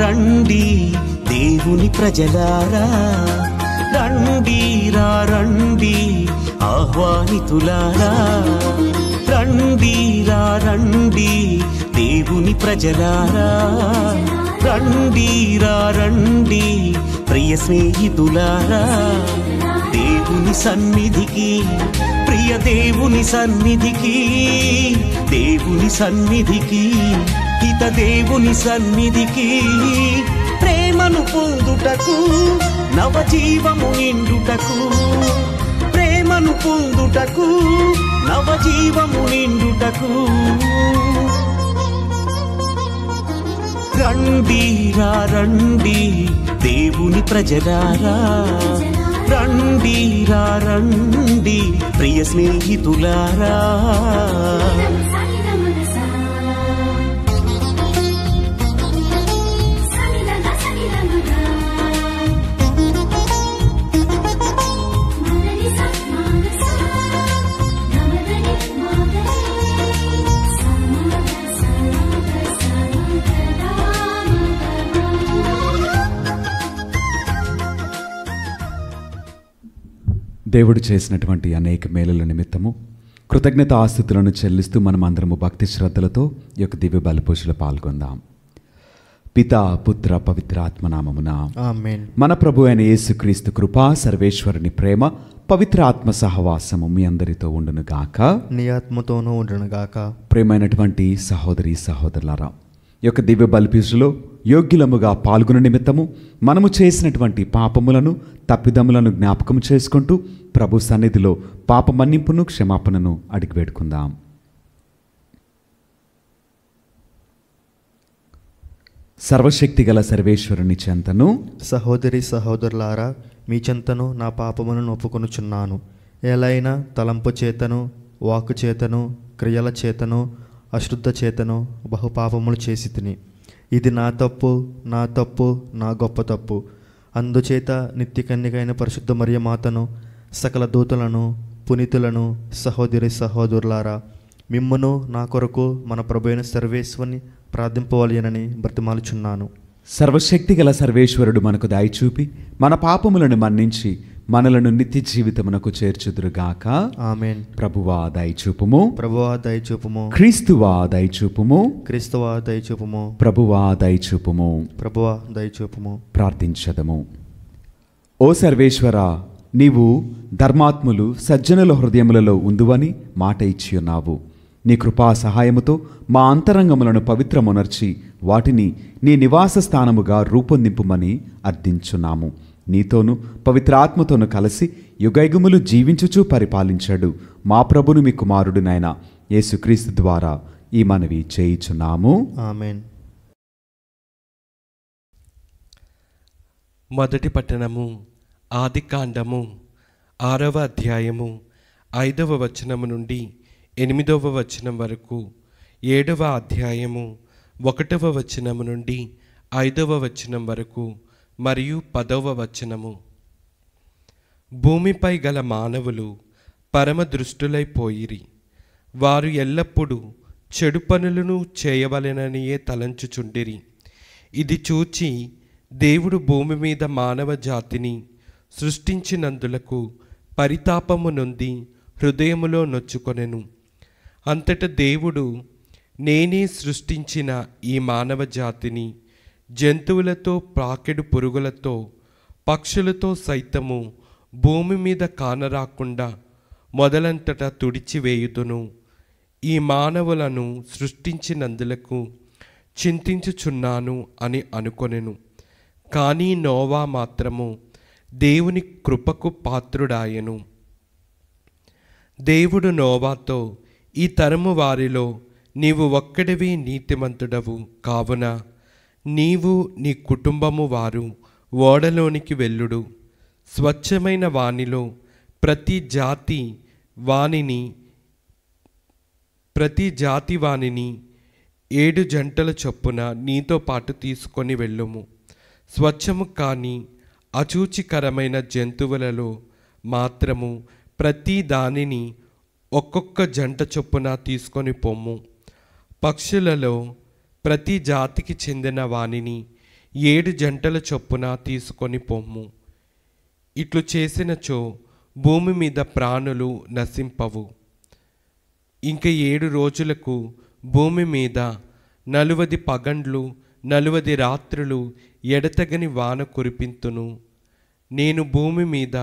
రండి దేవుని ప్రజలారా, రండి రండి ఆహ్వానితులారా, రండి రండి దేవుని ప్రజలారా, రండి రండి ప్రియ స్నేహితులారా, దేవుని సన్నిధికి, ప్రియ దేవుని సన్నిధికి, దేవుని సన్నిధికి, హిత దేవుని సన్నిధికి, ప్రేమను పొందుటకు, నవజీవము నిండుటకు, ప్రేమను పొందుటకు, నవజీవము నిండుటకు, రండి రండి దేవుని ప్రజలారా, రండి రండి ప్రియ స్నేహితులారా. దేవుడు చేసినటువంటి అనేక మేలుల నిమిత్తము కృతజ్ఞత ఆస్తుతులను చెల్లిస్తూ మనం అందరము భక్తి శ్రద్ధలతో ఈ యొక్క దివ్య బలిపూజలో పాల్గొందాం. పితా పుత్ర పవిత్రాత్మ నామమున ఆమేన్. మన ప్రభు అయిన యేసుక్రీస్తు కృపా, సర్వేశ్వరుని ప్రేమ, పవిత్ర ఆత్మ సహవాసము మీ అందరితో ఉండును గాక, నీ ఆత్మతోనూ ఉండును గాక. ప్రేమైనటువంటి సహోదరి సహోదరులారా, ఈ యొక్క దివ్య బలిపూజలో యోగ్యులముగా పాల్గొన నిమిత్తము మనము చేసినటువంటి పాపములను, తప్పిదములను జ్ఞాపకం చేసుకుంటూ ప్రభు సన్నిధిలో పాప మన్నింపును, క్షమాపణను అడిగి వేడుకుందాం. సర్వశక్తి గల సర్వేశ్వరుని చెంతను, సహోదరి సహోదరులారా, మీ చెంతను నా పాపములను ఒప్పుకొనుచున్నాను. ఎలైనా తలంపు చేతను, వాక్కు చేతను, క్రియల చేతను, అశుద్ధ చేతను బహుపాపములు చేసి తిని, ఇది నా తప్పు, నా తప్పు, నా గొప్ప తప్పు. అందుచేత నిత్య కన్యకైన పరిశుద్ధ మరియమాతను, సకల దూతలను, పునీతులను, సహోదరి సహోదరులారా, మిమ్మును నా కొరకు మన ప్రభువైన సర్వేశ్వరుని ప్రార్థింపవలెనని బ్రతిమాలుచున్నాను. సర్వశక్తి గల సర్వేశ్వరుడు మనకు దయచూపి మన పాపములను మన్నించి మనలను నిత్య జీవితమునకు చేర్చుదురుగాక. ఆమేన్. ప్రభువా దయచూపుము, ప్రభువా దయచూపుము, క్రీస్తువా దయచూపుము, క్రీస్తువా దయచూపుము, ప్రభువా దయచూపుము. ప్రభువా దయచూపుము. ప్రార్థించదము. ఓ సర్వేశ్వర, నీవు ధర్మాత్ములు సజ్జనుల హృదయములలో ఉందువని మాట ఇచ్చి ఉన్నావు. నీ కృపా సహాయముతో మా అంతరంగములను పవిత్రమునర్చి వాటిని నీ నివాస స్థానముగా రూపొందింపుమని అర్థించున్నాము. నీతోనూ పవిత్రాత్మతోనూ కలిసి యుగయుగములు జీవించుచూ పరిపాలించాడు మా ప్రభును మీ కుమారుడునైన యేసుక్రీస్తు ద్వారా ఈ మనవి చేయుచున్నాము. ఆమేన్. మొదటి పట్టణము ఆదికాండము 6వ అధ్యాయము 5వ వచనము నుండి 8వ వచనం వరకు, 7వ అధ్యాయము 1వ వచనము నుండి 5వ వచనం వరకు మరియు 10వ వచనము. భూమిపై గల మానవులు పరమదృష్టులైపోయిరి. వారు ఎల్లప్పుడూ చెడు పనులను చేయవలెననియే తలంచుచుండిరి. ఇది చూచి దేవుడు భూమి మీద మానవ జాతిని సృష్టించినందులకు పరితాపము నొంది హృదయములో నొచ్చుకొనెను. అంతట దేవుడు, నేనే సృష్టించిన ఈ మానవ జాతిని జంతువులతో, ప్రాకెడు పురుగులతో, పక్షులతో సైతము భూమి మీద కానరాకుండా మొదలంతటా తుడిచివేయుదును. ఈ మానవులను సృష్టించినందులకు చింతించుచున్నాను అని అనుకొనెను. కానీ నోవా మాత్రము దేవుని కృపకు పాత్రుడాయెను. దేవుడు నోవాతో, ఈ తరము వారిలో నీవు ఒక్కడివే నీతిమంతుడవు కావున నీవు నీ కుటుంబము వారు ఓడలోనికి వెళ్ళుడు. స్వచ్ఛమైన వానిలో ప్రతి జాతి వానిని 7 జంటల చొప్పున నీతో పాటు తీసుకొని వెళ్ళుము. స్వచ్ఛము కాని అచూచికరమైన జంతువులలో మాత్రము ప్రతి దానిని ఒక్కొక్క జంట చొప్పున తీసుకొని పొమ్ము. పక్షులలో ప్రతి జాతికి చెందిన వానిని 7 జంటల చొప్పున తీసుకొని పొమ్ము. ఇట్లు చేసినచో భూమి మీద ప్రాణులు నశింపవు. ఇంక 7 రోజులకు భూమి మీద 40 పగండ్లు 40 రాత్రులు ఎడతెగని వాన కురిపింతును. నేను భూమి మీద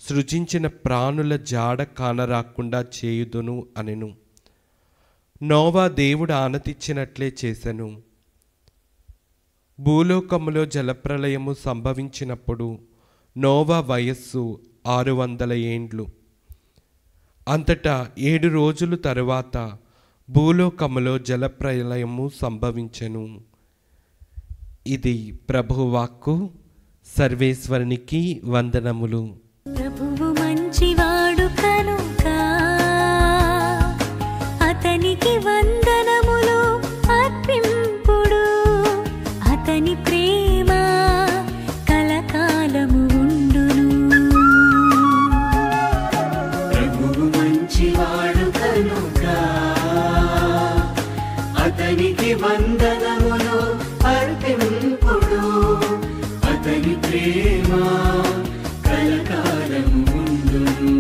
సృజించిన ప్రాణుల జాడ కానరాకుండా చేయుదును అనెను. నోవా దేవుడు ఆనతిచ్చినట్లే చేసెను. భూలోకములో జలప్రలయము సంభవించినప్పుడు నోవా వయస్సు 600 ఏండ్లు. అంతటా 7 రోజుల తరువాత భూలోకములో జలప్రలయము సంభవించెను. ఇది ప్రభువాక్కు. సర్వేశ్వరునికి వందనములు. ప్రభువు మంచివాడు కనుక అతనికి వందనములు అర్పింపుడు. అతని ప్రేమ కలకాలము ఉండును. ప్రభువు మంచివాడు కనుక అతనికి వందనములు అర్పింపుడు. అతని ప్రేమ కలకాలము ఉండును.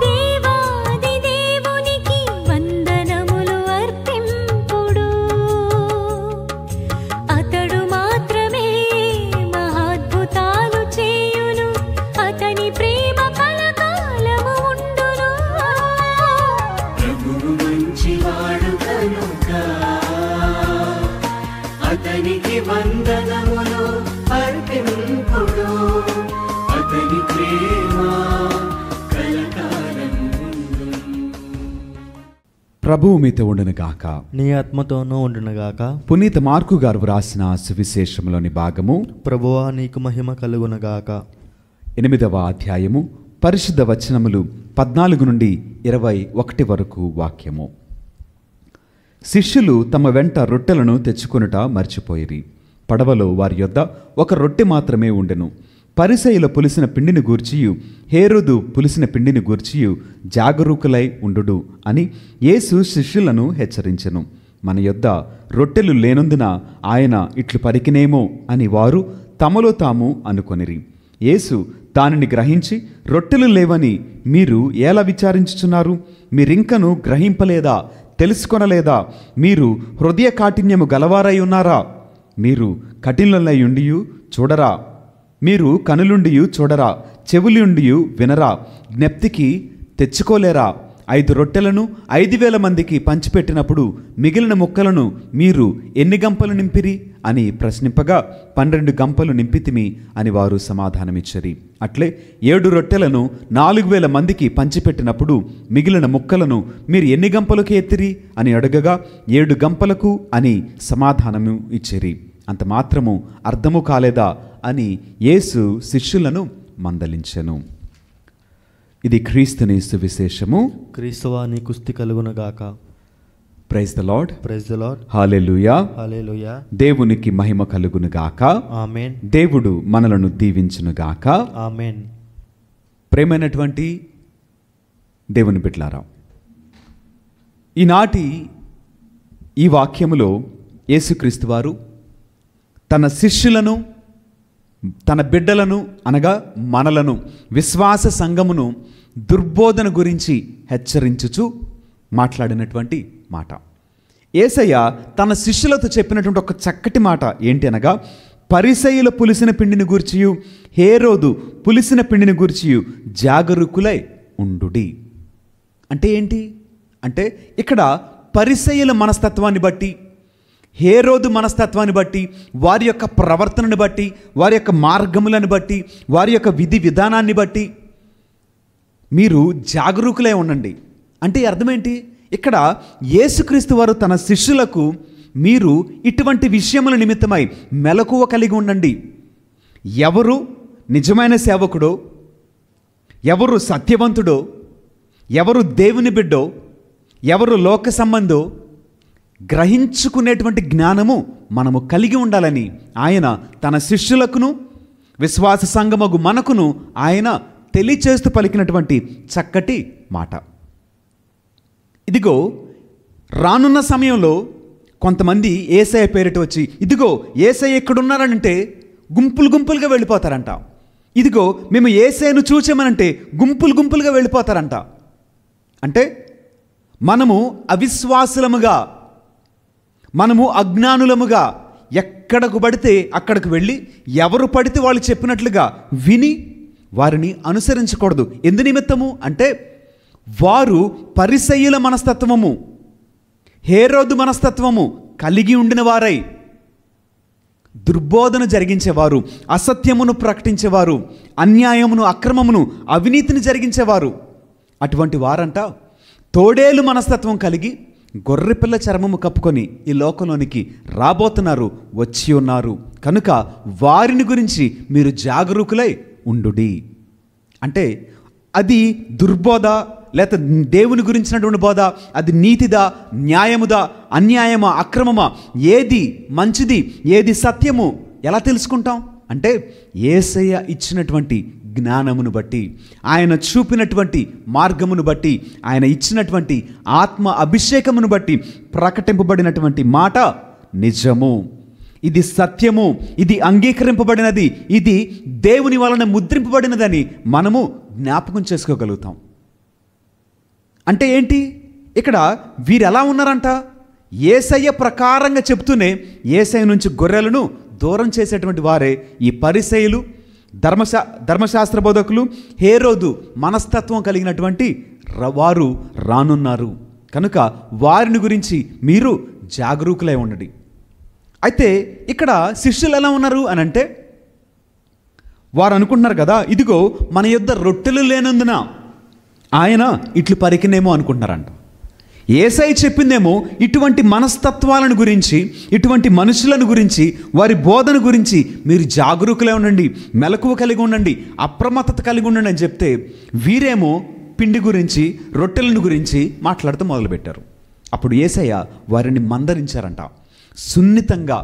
దేవాది దేవునికి వందనములు అర్పింపుడు. అతడు మాత్రమే మహాద్భుతాలు చేయును. అతని ప్రేమ కలకాలము ఉండును. ప్రభువు మంచివాడు కనుక అతనికి వందనములు అర్పింపుడు. అతని ప్రేమ కలకాలము ఉండును. ప్రభువు మీతో ఉండును గాక. నీ ఆత్మతోనూ ఉండునుగాక. పునీత మార్కు గారు వ్రాసిన సువిశేషంలోని భాగము ప్రభువా నీకు మహిమ కలుగునుగాక. 8వ అధ్యాయము పరిశుద్ధ వచనములు 14 నుండి 21 వరకు వాక్యము. శిష్యులు తమ వెంట రొట్టెలను తెచ్చుకొనుట మర్చిపోయిరి. పడవలో వారి యొద్ద ఒక రొట్టె మాత్రమే ఉండెను. పరిసయ్యుల పులిసిన పిండిని గూర్చియు హేరోదు పులిసిన పిండిని గూర్చియు జాగరూకులై ఉండుడు అని యేసు శిష్యులను హెచ్చరించెను. మన యొద్ద రొట్టెలు లేనందున ఆయన ఇట్లు పలికినేమో అని వారు తమలో తాము అనుకొనిరి. యేసు దానిని గ్రహించి, రొట్టెలు లేవని మీరు ఎలా విచారించుచున్నారు? మీరింకను గ్రహింపలేదా? తెలుసుకొనలేదా? మీరు హృదయ కాఠిన్యము గలవారై ఉన్నారా? మీరు కఠినులై ఉండియు చూడరా? మీరు కనులుండియు చూడరా? చెవులుండియు వినరా? జ్ఞప్తికి తెచ్చుకోలేరా? 5 రొట్టెలను 5,000 మందికి పంచిపెట్టినప్పుడు మిగిలిన ముక్కలను మీరు ఎన్ని గంపలు నింపిరి అని ప్రశ్నింపగా 12 గంపలు నింపితిమి అని వారు సమాధానమిచ్చరి. అట్లే 7 రొట్టెలను 4,000 మందికి పంచిపెట్టినప్పుడు మిగిలిన ముక్కలను మీరు ఎన్ని గంపలకు ఎత్తిరి అని అడగగా 7 గంపలకు అని సమాధానము ఇచ్చిరి. అంత మాత్రము అర్థము కాలేదా అని యేసు శిష్యులను మందలించెను. ఇది క్రీస్తుని సువిశేషము. క్రీస్తువా నీకు స్తుతి కలుగునుగాక. Praise the lord. Praise the lord. Hallelujah. Hallelujah. దేవునికి మహిమ కలుగునుగాక. ఆమేన్. దేవుడు మనలను దీవించునుగాక. ఆమేన్. ప్రేమైనటువంటి దేవుని బిడ్డలారా, ఈనాటి ఈ వాక్యములో యేసుక్రీస్తు వారు తన శిష్యులను, తన బిడ్డలను అనగా మనలను, విశ్వాస సంఘమును దుర్బోధన గురించి హెచ్చరించుచు మాట్లాడినటువంటి మాట. యేసయ్య తన శిష్యులతో చెప్పినటువంటి ఒక చక్కటి మాట ఏంటి అనగా, పరిసయ్యుల పులిసిన పిండిని గూర్చియు హేరోదు పులిసిన పిండిని గూర్చియు జాగరూకులై ఉండుడి. అంటే ఏంటి అంటే, ఇక్కడ పరిసయ్యుల మనస్తత్వాన్ని బట్టి, హేరోదు మనస్తత్వాన్ని బట్టి, వారి యొక్క ప్రవర్తనను బట్టి, వారి యొక్క మార్గములను బట్టి, వారి యొక్క విధి విధానాన్ని బట్టి మీరు జాగరూకులై ఉండండి. అంటే అర్థమేంటి? ఇక్కడ యేసుక్రీస్తు వారు తన శిష్యులకు మీరు ఇటువంటి విషయముల నిమిత్తమై మెలకువ కలిగి ఉండండి. ఎవరు నిజమైన సేవకుడో, ఎవరు సత్యవంతుడో, ఎవరు దేవుని బిడ్డో, ఎవరు లోక సంబంధో గ్రహించుకునేటువంటి జ్ఞానము మనము కలిగి ఉండాలని ఆయన తన శిష్యులకును విశ్వాస సంఘమగు మనకును ఆయన తెలియచేస్తూ పలికినటువంటి చక్కటి మాట. ఇదిగో రానున్న సమయంలో కొంతమంది యేసయ్య పేరిట వచ్చి, ఇదిగో యేసయ్య ఎక్కడున్నారనంటే గుంపులు గుంపులుగా వెళ్ళిపోతారంట. ఇదిగో మేము యేసయ్యను చూచామనంటే గుంపులు గుంపులుగా వెళ్ళిపోతారంట. అంటే మనము అవిశ్వాసులముగా, మనము అజ్ఞానులముగా ఎక్కడకు పడితే అక్కడికి వెళ్ళి ఎవరు పడితే వాళ్ళు చెప్పినట్లుగా విని వారిని అనుసరించకూడదు. ఎందు నిమిత్తము అంటే వారు పరిసయ్యుల మనస్తత్వము, హేరోదు మనస్తత్వము కలిగి ఉండిన వారై దుర్బోధన జరిగించేవారు, అసత్యమును ప్రకటించేవారు, అన్యాయమును, అక్రమమును, అవినీతిని జరిగించేవారు. అటువంటి వారంట తోడేలు మనస్తత్వం కలిగి గొర్రెపిల్ల చర్మము కప్పుకొని ఈ లోకంలోనికి రాబోతున్నారు, వచ్చి ఉన్నారు. కనుక వారిని గురించి మీరు జాగరూకులై ఉండుడి. అంటే అది దుర్బోధ, లేక దేవుని గురించినటువంటి బోధ, అది నీతిదా, న్యాయముదా, అన్యాయమా, అక్రమమా, ఏది మంచిది, ఏది సత్యము ఎలా తెలుసుకుంటాం అంటే యేసయ్య ఇచ్చినటువంటి జ్ఞానమును బట్టి, ఆయన చూపినటువంటి మార్గమును బట్టి, ఆయన ఇచ్చినటువంటి ఆత్మ అభిషేకమును బట్టి ప్రకటింపబడినటువంటి మాట నిజము, ఇది సత్యము, ఇది అంగీకరింపబడినది, ఇది దేవుని వలన ముద్రింపబడినదని మనము జ్ఞాపకం చేసుకోగలుగుతాం. అంటే ఏంటి? ఇక్కడ వీరు ఎలా ఉన్నారంట? యేసయ్య ప్రకారంగా చెప్తూనే యేసయ్య నుంచి గొర్రెలను దూరం చేసేటువంటి వారే ఈ పరిసయ్యులు, ధర్మశాస్త్ర బోధకులు, హేరోదు మనస్తత్వం కలిగినటువంటి వారు రానున్నారు. కనుక వారిని గురించి మీరు జాగరూకులై ఉండండి. అయితే ఇక్కడ శిష్యులు ఎలా ఉన్నారు అని అంటే, వారు అనుకుంటున్నారు కదా, ఇదిగో మన యొద్ద రొట్టెలు లేనందున ఆయన ఇట్లు పరికినేమో అనుకుంటున్నారంట. యేసయ్య చెప్పిందేమో ఇటువంటి మనస్తత్వాలను గురించి, ఇటువంటి మనుషులను గురించి, వారి బోధన గురించి మీరు జాగరూకులై ఉండండి, మెలకువ కలిగి ఉండండి, అప్రమత్తత కలిగి ఉండండి అని చెప్తే, వీరేమో పిండి గురించి, రొట్టెలను గురించి మాట్లాడుతూ మొదలుపెట్టారు. అప్పుడు యేసయ్య వారిని మందలించారంట, సున్నితంగా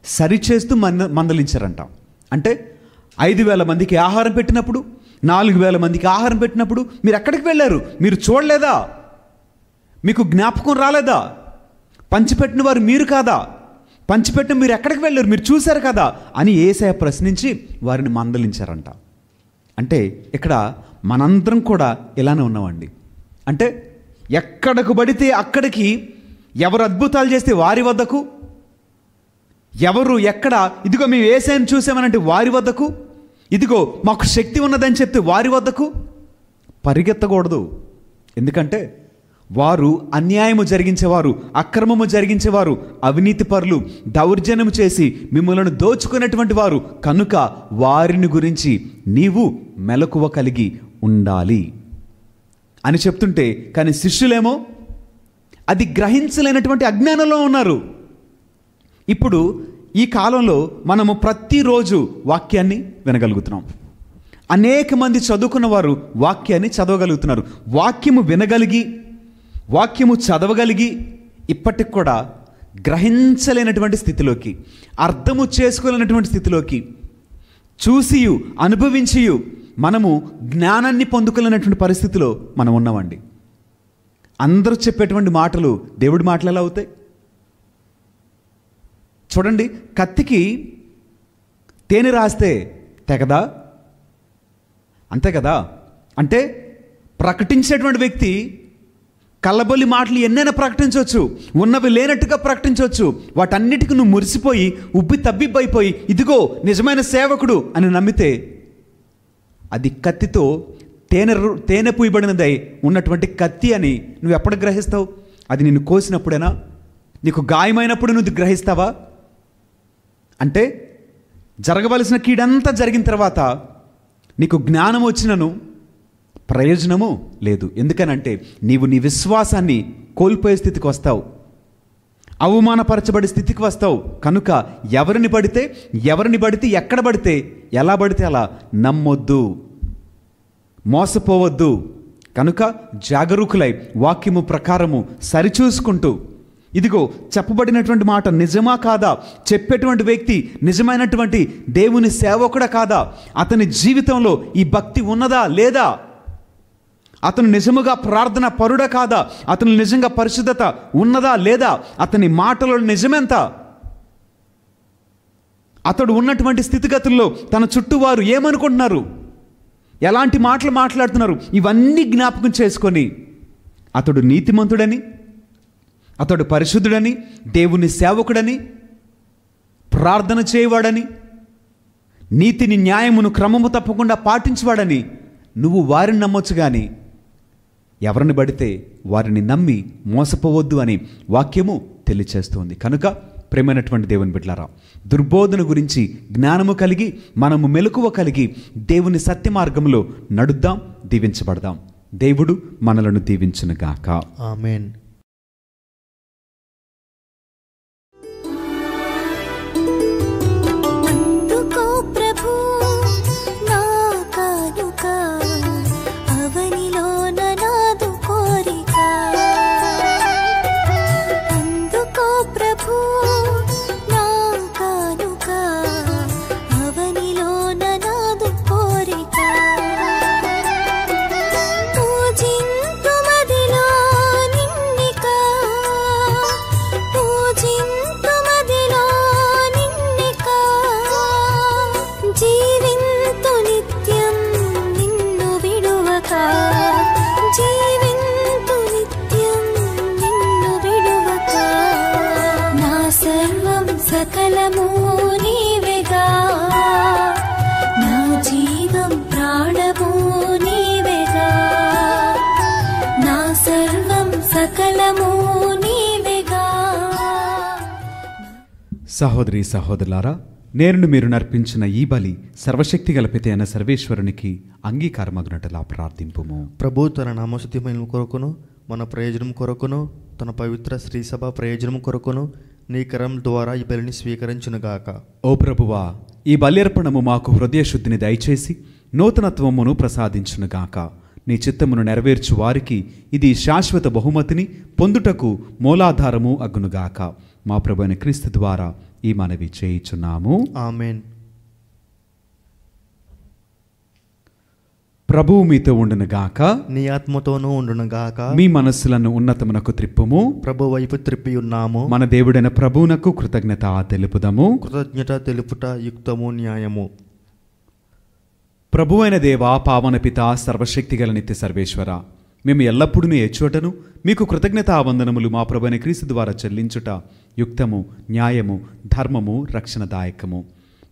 సరిచేస్తూ మందలించారంట. అంటే 5,000 మందికి ఆహారం పెట్టినప్పుడు, 4,000 మందికి ఆహారం పెట్టినప్పుడు మీరు ఎక్కడికి వెళ్ళారు? మీరు చూడలేదా? మీకు జ్ఞాపకం రాలేదా? పంచిపెట్టిన వారు మీరు కాదా? పంచిపెట్టిన మీరు ఎక్కడికి వెళ్ళారు? మీరు చూశారు కదా అని యేసయ్య ప్రశ్నించి వారిని మందలించారంట. అంటే ఇక్కడ మనందరం కూడా ఇలానే ఉన్నామండి. అంటే ఎక్కడకు పడితే అక్కడికి, ఎవరు అద్భుతాలు చేస్తే వారి వద్దకు, ఎవరు ఎక్కడ ఇదిగో మేము యేసయ్యను చూసామనంటే వారి వద్దకు, ఇదిగో మాకు శక్తి ఉన్నదని చెప్తే వారి వద్దకు పరిగెత్తకూడదు. ఎందుకంటే వారు అన్యాయము జరిగించేవారు, అక్రమము జరిగించేవారు, అవినీతి పరులు, దౌర్జన్యము చేసి మిమ్మల్ని దోచుకునేటువంటి వారు. కనుక వారిని గురించి నీవు మెలకువ కలిగి ఉండాలి అని చెప్తుంటే, కానీ శిష్యులేమో అది గ్రహించలేనటువంటి అజ్ఞానంలో ఉన్నారు. ఇప్పుడు ఈ కాలంలో మనము ప్రతిరోజు వాక్యాన్ని వినగలుగుతున్నాం. అనేక మంది చదువుకున్న వారు వాక్యాన్ని చదవగలుగుతున్నారు. వాక్యము వినగలిగి, వాక్యము చదవగలిగి ఇప్పటికి కూడా గ్రహించలేనటువంటి స్థితిలోకి, అర్థము చేసుకోలేనటువంటి స్థితిలోకి, చూసియు అనుభవించియు మనము జ్ఞానాన్ని పొందుకోలేనటువంటి పరిస్థితిలో మనం ఉన్నామండి. అందరూ చెప్పేటువంటి మాటలు దేవుడి మాటలు ఎలా అవుతాయి? చూడండి, కత్తికి తేనె రాస్తే తెగదా? అంతే కదా. అంటే ప్రకటించేటువంటి వ్యక్తి కళ్ళబొల్లి మాటలు ఎన్నైనా ప్రకటించవచ్చు, ఉన్నవి లేనట్టుగా ప్రకటించవచ్చు. వాటన్నిటికీ నువ్వు మురిసిపోయి ఉబ్బి తబ్బిబ్బైపోయి ఇదిగో నిజమైన సేవకుడు అని నమ్మితే అది కత్తితో తేనె పూయబడినదై ఉన్నటువంటి కత్తి అని నువ్వు ఎప్పుడు గ్రహిస్తావు? అది నిన్ను కోసినప్పుడేనా? నీకు గాయమైనప్పుడు నువ్వు గ్రహిస్తావా? అంటే జరగవలసిన కీడంతా జరిగిన తర్వాత నీకు జ్ఞానం వచ్చినను ప్రయోజనము లేదు. ఎందుకనంటే నీవు నీ విశ్వాసాన్ని కోల్పోయే స్థితికి వస్తావు, అవమానపరచబడే స్థితికి వస్తావు. కనుక ఎవరిని పడితే ఎక్కడ పడితే ఎలా పడితే అలా నమ్మొద్దు, మోసపోవద్దు. కనుక జాగరూకులై వాక్యము ప్రకారము సరిచూసుకుంటూ, ఇదిగో చెప్పబడినటువంటి మాట నిజమా కాదా, చెప్పేటువంటి వ్యక్తి నిజమైనటువంటి దేవుని సేవకుడా కాదా, అతని జీవితంలో ఈ భక్తి ఉన్నదా లేదా, అతను నిజముగా ప్రార్థన పరుడా కాదా, అతను నిజంగా పరిశుద్ధత ఉన్నదా లేదా, అతని మాటలో నిజమెంత, అతడు ఉన్నటువంటి స్థితిగతుల్లో తన చుట్టూ వారు ఏమనుకుంటున్నారు, ఎలాంటి మాటలు మాట్లాడుతున్నారు, ఇవన్నీ జ్ఞాపకం చేసుకొని అతడు నీతిమంతుడని, అతడు పరిశుద్ధుడని, దేవుని సేవకుడని, ప్రార్థన చేయవాడని, నీతిని న్యాయమును క్రమము తప్పకుండా పాటించేవాడని నువ్వు వారిని నమ్మొచ్చు, కానీ ఎవరిని పడితే వారిని నమ్మి మోసపోవద్దు అని వాక్యము తెలియచేస్తుంది. కనుక ప్రేమైనటువంటి దేవుని బిడ్డలారా, దుర్బోధన గురించి జ్ఞానము కలిగి మనము మెలకువ కలిగి దేవుని సత్య మార్గంలో నడుద్దాం, దీవించబడదాం. దేవుడు మనలను దీవించునుగాక. ఆమేన్. అందుకో ప్రభు నా కానుక, అవనిలోన నాదు కోరిక. అందుకో ప్రభు నా కానుక, అవనిలోన నాదు కోరిక. పూజింతు మదిలో నిన్నిక, పూజింతు మదిలో నిన్నిక. జీవింతు నిత్యం నిన్ను విడువక, జీవింతు నిత్యం నిన్ను విడువక. నా సర్వం సకలము నీవేగా, నా జీవం ప్రాణము నీవేగా. నా సర్వం సకలము నీవేగా. సహోదరి సహోదరులారా, నేను మీరు నర్పించిన ఈ బలి సర్వశక్తి గల పిత అయిన సర్వేశ్వరునికి అంగీకారమగునట్లా ప్రార్థింపుము. ప్రభు తన నామస్తుతి మహిమ కొరకును మన ప్రయోజనం కొరకును తన పవిత్ర శ్రీసభ ప్రయోజనం కొరకును నీ కరం ద్వారా ఈ బలిని స్వీకరించునుగాక. ఓ ప్రభువా, ఈ బల్యర్పణము మాకు హృదయ శుద్ధిని దయచేసి నూతనత్వమును ప్రసాదించునుగాక. నీ చిత్తమును నెరవేర్చు వారికి ఇది శాశ్వత బహుమతిని పొందుటకు మూలాధారము అగునుగాక. మా ప్రభు అయిన క్రీస్తు ద్వారా ఈ మనవి చేయుచున్నాము. ఆమేన్. ప్రభువు మీతో ఉండునుగాక. నీ ఆత్మతోనూ ఉండునుగాక. మీ మనస్సులను ఉన్నతమునకు త్రిప్పుము. ప్రభు వైపు త్రిప్పి ఉన్నాము. మన దేవుడైన ప్రభువునకు కృతజ్ఞత తెలుపుదము. కృతజ్ఞత తెలుపుట యుక్తము న్యాయము. ప్రభువైన దేవా, పావన పిత, సర్వశక్తిగల నిత్య సర్వేశ్వర, మేము ఎల్లప్పుడూ ఏ చోటను మీకు కృతజ్ఞతావందనములు మా ప్రభువైన క్రీస్తు ద్వారా చెల్లించుట యుక్తము, న్యాయము, ధర్మము, రక్షణదాయకము.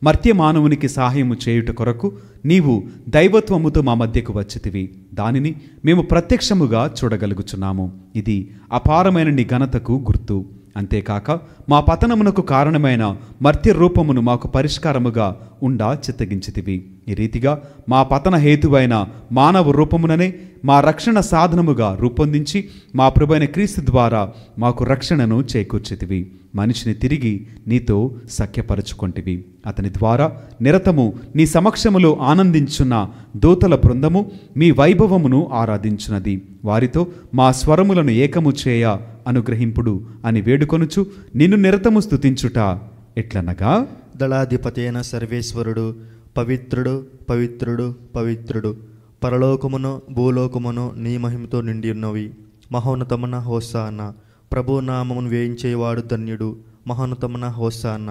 మర్త్య మానవునికి సహాయము చేయుట కొరకు నీవు దైవత్వముతో మా మధ్యకు వచ్చితివి. దానిని మేము ప్రత్యక్షముగా చూడగలుగుచున్నాము. ఇది అపారమైన నీ ఘనతకు గుర్తు. అంతేకాక మా పతనమునకు కారణమైన మర్త్య రూపమును మాకు పరిష్కారముగా ఉండా చిత్తగించితివి. ఈ రీతిగా మా పతన హేతువైన మానవ రూపముననే మా రక్షణ సాధనముగా రూపొందించి మా ప్రభువైన క్రీస్తు ద్వారా మాకు రక్షణను చేకూర్చితివి. మనిషిని తిరిగి నీతో సఖ్యపరచుకొంటివి. అతని ద్వారా నిరతము నీ సమక్షములో ఆనందించున్న దూతల బృందము మీ వైభవమును ఆరాధించున్నది. వారితో మా స్వరములను ఏకము చేయ అనుగ్రహింపుడు అని వేడుకొనుచు నిన్ను నిరతము స్తుతించుట ఎట్లనగా, దళాధిపతి అయిన సర్వేశ్వరుడు పవిత్రుడు, పవిత్రుడు, పవిత్రుడు. పరలోకమును భూలోకమును నీ మహిమతో నిండి ఉన్నవి. మహోన్నతమున హోసాన్న. ప్రభు నామమును వేయించేవాడు ధన్యుడు. మహోన్నతమున హోసాన్న.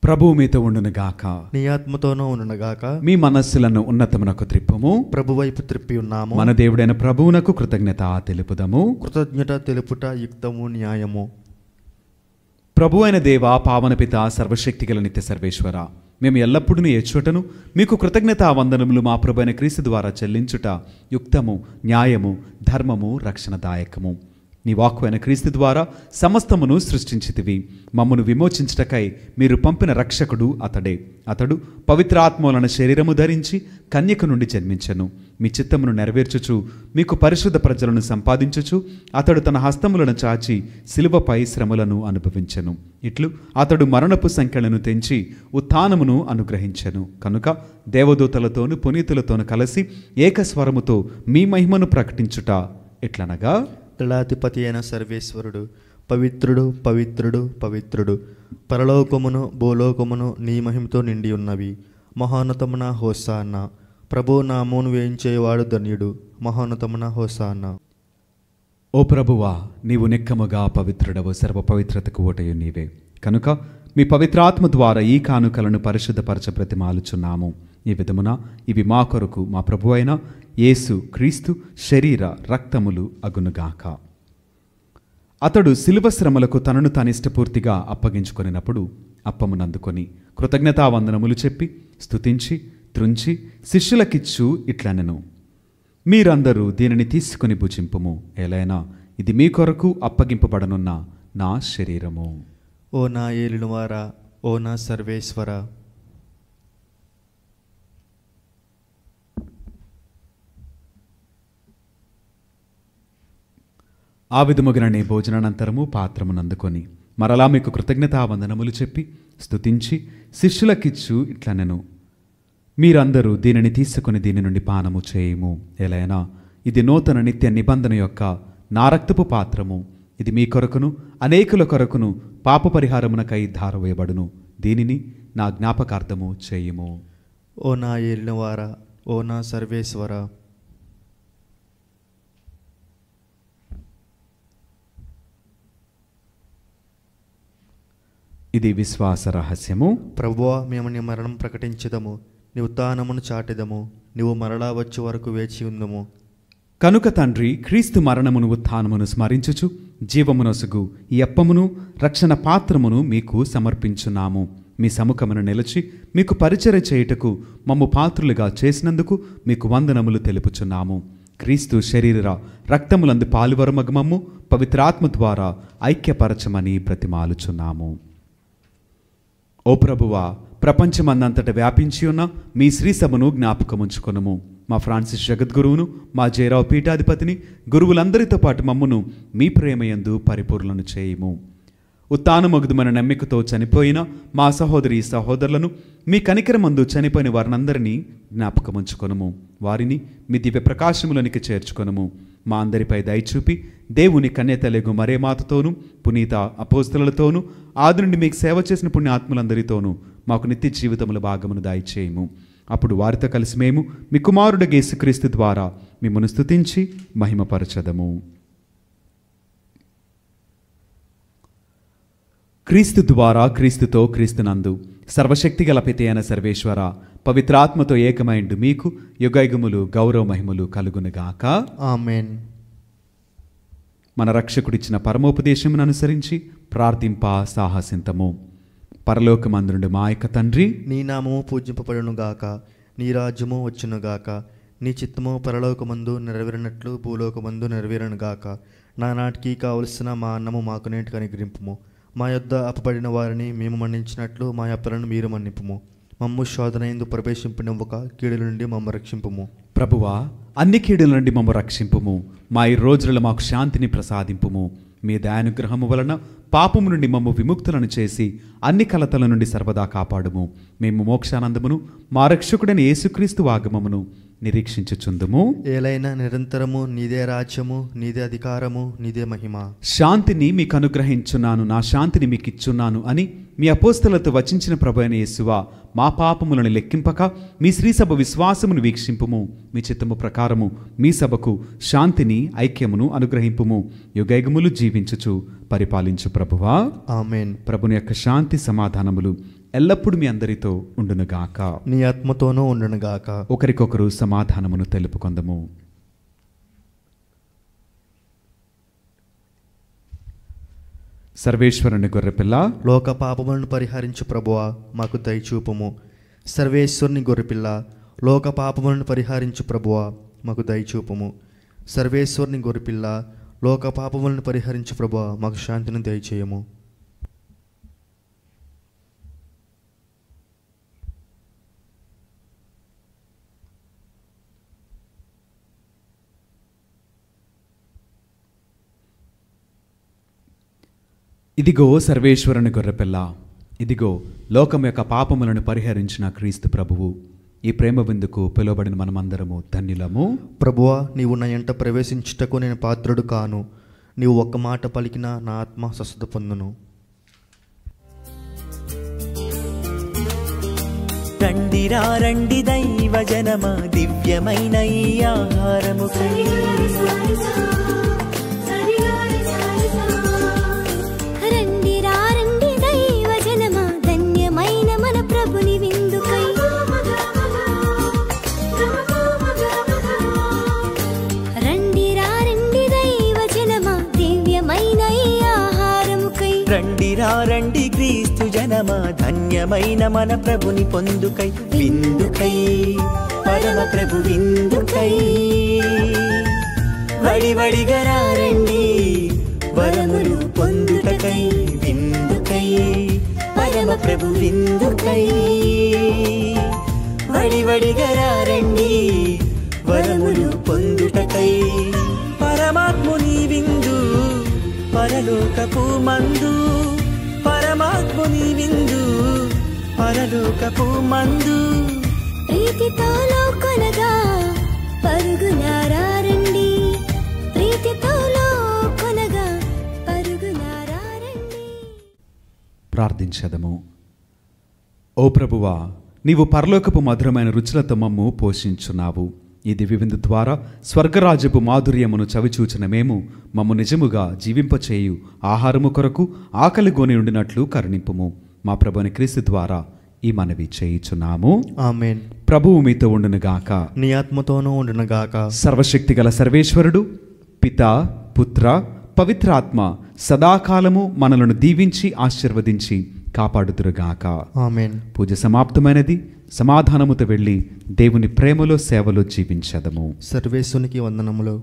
ప్రభువు మీతో ఉండునుగాక. నీ ఆత్మతోనూ ఉండునుగాక. మీ మనస్సులను ఉన్నతమునకు త్రిప్పుము. ప్రభు వైపు త్రిప్పి ఉన్నాము. మన దేవుడైన ప్రభువునకు కృతజ్ఞత తెలుపుదము. కృతజ్ఞత తెలుపుట యుక్తము న్యాయము. ప్రభు అయిన దేవ, పావనపిత, సర్వశక్తిగల నిత్య సర్వేశ్వర, మేము ఎల్లప్పుడూ ఏ చోటను మీకు కృతజ్ఞతా వందనములు మా ప్రభు అయిన క్రీస్తు ద్వారా చెల్లించుట యుక్తము, న్యాయము, ధర్మము, రక్షణదాయకము. నీ వాక్కు అయిన క్రీస్తు ద్వారా సమస్తమును సృష్టించితివి. మమ్మను విమోచించుటకై మీరు పంపిన రక్షకుడు అతడే. అతడు పవిత్రాత్మలను శరీరము ధరించి కన్యక నుండి జన్మించెను. మీ చిత్తమును నెరవేర్చుచు మీకు పరిశుద్ధ ప్రజలను సంపాదించుచు అతడు తన హస్తములను చాచి శిలువపై శ్రమలను అనుభవించెను. ఇట్లు అతడు మరణపు సంఖ్యలను తెంచి ఉత్థానమును అనుగ్రహించెను. కనుక దేవదూతలతోను పునీతులతోను కలిసి ఏకస్వరముతో మీ మహిమను ప్రకటించుట ఎట్లనగా, దళాధిపతి అయిన సర్వేశ్వరుడు పవిత్రుడు పవిత్రుడు పవిత్రుడు, పరలోకమును భూలోకమును నీ మహిమతో నిండి ఉన్నవి. మహోన్నతమున హోసాన్న, ప్రభు నామమును వేయించేవాడు ధన్యుడు. మహోన్నతమున హోసాన్న. ఓ ప్రభువా, నీవు నిక్కముగా పవిత్రుడవు, సర్వ పవిత్రతకు ఓటయు నీవే. కనుక మీ పవిత్రాత్మ ద్వారా ఈ కానుకలను పరిశుద్ధపరచ బ్రతిమాలుచున్నాము. ఈ విధమున ఇవి మా కొరకు మా ప్రభు అయిన యేసు క్రీస్తు శరీర రక్తములు అగునుగాక. అతడు శిలువ శ్రమలకు తనను తానిష్టపూర్తిగా అప్పగించుకొనినప్పుడు అప్పమునందుకొని కృతజ్ఞతావందనములు చెప్పి స్తుతించి త్రుంచి శిష్యులకిచ్చు ఇట్లనెను, మీరందరూ దీనిని తీసుకుని భుజింపుము. ఎలైనా ఇది మీ కొరకు అప్పగింపబడనున్న నా శరీరము. ఓ నా ఏలినవారా, ఓ నా సర్వేశ్వర, ఆ విధముగానే భోజనానంతరము పాత్రమునందుకొని మరలా మీకు కృతజ్ఞతావందనములు చెప్పి స్తుతించి శిష్యులకిచ్చు ఇట్లనెను, మీరందరూ దీనిని తీసుకుని దీని నుండి పానము చేయము. ఎలైనా ఇది నూతన నిత్య నిబంధన యొక్క నా రక్తపు పాత్రము. ఇది మీ కొరకును అనేకుల కొరకును పాప పరిహారమునకై ధారవేయబడును. దీనిని నా జ్ఞాపకార్థము చేయుము. ఓ నా ఏలినవారా, ఓ నా సర్వేశ్వర, ఇది విశ్వాస రహస్యము. ప్రభువా, మేము నీ మరణం ప్రకటించదము, నీ ఉత్థానమును చాటెదము, నీవు మరలా వచ్చే వరకు వేచి ఉందము. కనుక తండ్రి, క్రీస్తు మరణమును ఉత్థానమును స్మరించుచు జీవమునొసుగు ఈ అప్పమును రక్షణ పాత్రమును మీకు సమర్పించున్నాము. మీ సముఖమును నిలిచి మీకు పరిచర్య చేయుటకు మమ్ము పాత్రులుగా చేసినందుకు మీకు వందనములు తెలుపుచున్నాము. క్రీస్తు శరీర రక్తములందు పాలువరమగమమ్ము పవిత్రాత్మ ద్వారా ఐక్యపరచమని బ్రతిమాలుచున్నాము. ఓ ప్రభువా, ప్రపంచమందంతట వ్యాపించి ఉన్న మీ శ్రీసభను జ్ఞాపకముంచుకొనుము. మా ఫ్రాన్సిస్ జగద్గురువును, మా జయరావు పీఠాధిపతిని, గురువులందరితో పాటు మమ్మును మీ ప్రేమయందు పరిపూర్ణను చేయుము. ఉత్థానమగుదుమన నమ్మికతో చనిపోయిన మా సహోదరి సహోదరులను, మీ కనికరమందు చనిపోయిన వారినందరినీ జ్ఞాపకముంచుకొనుము. వారిని మీ దివ్య ప్రకాశములోనికి చేర్చుకొనుము. మా అందరిపై దయచూపి దేవుని కన్యతలెగు మరే మాతతోనూ పునీత అపోస్తలులతోనూ ఆది నుండి మీకు సేవ చేసిన పుణ్యాత్ములందరితోనూ మాకు నిత్య జీవితముల భాగమును దయచేయము. అప్పుడు వారితో కలిసి మేము మీ కుమారుడు యేసుక్రీస్తు ద్వారా మిమ్మల్ని స్తుతించి మహిమపరచదము. క్రీస్తు ద్వారా, క్రీస్తుతో, క్రీస్తునందు సర్వశక్తి గల పిత అయిన సర్వేశ్వర, పవిత్రాత్మతో ఏకమైండు మీకు యుగయుగములు గౌరవ మహిమలు కలుగునుగాక. ఆమేన్. మన రక్షకుడిచ్చిన పరమోపదేశమును అనుసరించి ప్రార్థింప సాహసింతము. పరలోకమందుండు మా యొక్క తండ్రి, నీ నామము పూజింపబడునుగాక, నీ రాజ్యము వచ్చునుగాక, నీ చిత్తము పరలోకమందు నెరవేరినట్లు భూలోకమందు నెరవేరునుగాక. నానాటికి కావలసిన మా అన్నము మాకు నేటికి అనుగ్రహింపుము. మా యొద్ద అప్పబడిన వారిని మేము మన్నించినట్లు మా అప్పులను మీరు మన్నింపుము. మమ్ము శోధనయందు ప్రవేశింపనివ్వక కీడుల నుండి మమ్మ రక్షింపుము. ప్రభువా, అన్ని కీడుల నుండి మమ్మ రక్షింపుము. మా ఈ రోజులలో మాకు శాంతిని ప్రసాదింపుము. మీ దయానుగ్రహము వలన పాపము నుండి మమ్ము విముక్తులను చేసి అన్ని కలతల నుండి సర్వదా కాపాడుము. మేము మోక్షానందమును మా రక్షకుడైన యేసుక్రీస్తు ఆగమమును నిరీక్షించుచుందుము. ఏలైనా నిరంతరము నీదే రాజ్యము, నీదే అధికారము, నీదే మహిమ. శాంతిని మీకు అనుగ్రహించున్నాను, నా శాంతిని మీకు ఇచ్చున్నాను అని మీ అపోస్తలతో వచించిన ప్రభు అయిన యేసువా, మా పాపములను లెక్కింపక మీ శ్రీసభ విశ్వాసమును వీక్షింపుము. మీ చిత్తము ప్రకారము మీ సభకు శాంతిని ఐక్యమును అనుగ్రహింపుము. యుగయుగములు జీవించుచు పరిపాలించు ప్రభువా. ఆమేన్. ప్రభుని యొక్క శాంతి సమాధానములు ఎల్లప్పుడూ మీ అందరితో ఉండునుగాక. నీ ఆత్మతోనూ ఉండునుగాక. ఒకరికొకరు సమాధానమును తెలుపుకొందము. సర్వేశ్వరుని గొర్రెపిల్ల, లోక పాపములను పరిహరించు ప్రభువా, మాకు దయచూపుము. సర్వేశ్వరుని గొర్రెపిల్ల, లోక పాపములను పరిహరించు ప్రభువా, మాకు దయచూపుము. సర్వేశ్వరుని గొర్రెపిల్ల, లోక పాపములను పరిహరించు ప్రభువా, మాకు శాంతిని దయచేయము. ఇదిగో సర్వేశ్వరుని గొర్రెపిల్ల, ఇదిగో లోకం యొక్క పాపములను పరిహరించిన క్రీస్తు ప్రభువు. ఈ ప్రేమ విందుకు పిలువబడిన మనమందరము ధన్యులము. ప్రభువా, నీవు నా ఎంట ప్రవేశించుటకు నేను పాత్రుడు కాను. నీవు ఒక్క మాట పలికినా నా ఆత్మ స్వస్థత పొందును. రండిరా రండి దైవ జనమ, దివ్యమైన ఈ ఆహారము రండిరా రండి దైవ జనమ, ధన్యమైన మన ప్రభుని విందుకై. రండిరా రండి దైవ జనమ, దివ్యమైన ఈ ఆహారముకై. రండిరా రండి క్రీస్తు జనమ, ధన్యమైన మన ప్రభుని పొందుకై. విందుకై పరమ ప్రభు విందుకై, వడివడిగా రండి వరములు పొందుటకై. విందుకై పరమ ప్రభు విందుకై, వడివడిగా రండి వరములు పొందుటకై. పరమాత్ముని విందు పరలోకపు మందు, పరమాత్ముని విందు పరలోకపు మందు. ప్రీతితో లోకొనగా పరుగులారా రండి, ప్రీతితో లోకొనగా పరుగులారా రండి. ప్రార్థించదము. ఓ ప్రభువా, నీవు పరలోకపు మధురమైన రుచులతో మమ్ము పోషించున్నావు. ఈ దివ్య విందు ద్వారా స్వర్గరాజ్యపు మాధుర్యమును చవిచూచిన మేము మమ్ము నిజముగా జీవింపచేయు ఆహారము కొరకు ఆకలిగొని ఉండినట్లు కరుణింపుము. మా ప్రభుని క్రీస్తు ద్వారా ఈ మనవి చేయుచున్నాము. ఆమేన్. ప్రభువు మీతో ఉండునుగాక. నీ ఆత్మతోనూ ఉండునుగాక. సర్వశక్తి గల సర్వేశ్వరుడు పితా, పుత్ర, పవిత్రాత్మ సదాకాలము మనలను దీవించి ఆశీర్వదించి కాపాడుదురుగాక. ఆమేన్. పూజ సమాప్తమైనది. సమాధానముతో వెళ్ళి దేవుని ప్రేమలో సేవలో జీవించదము. సర్వేశ్వరునికి వందనములు.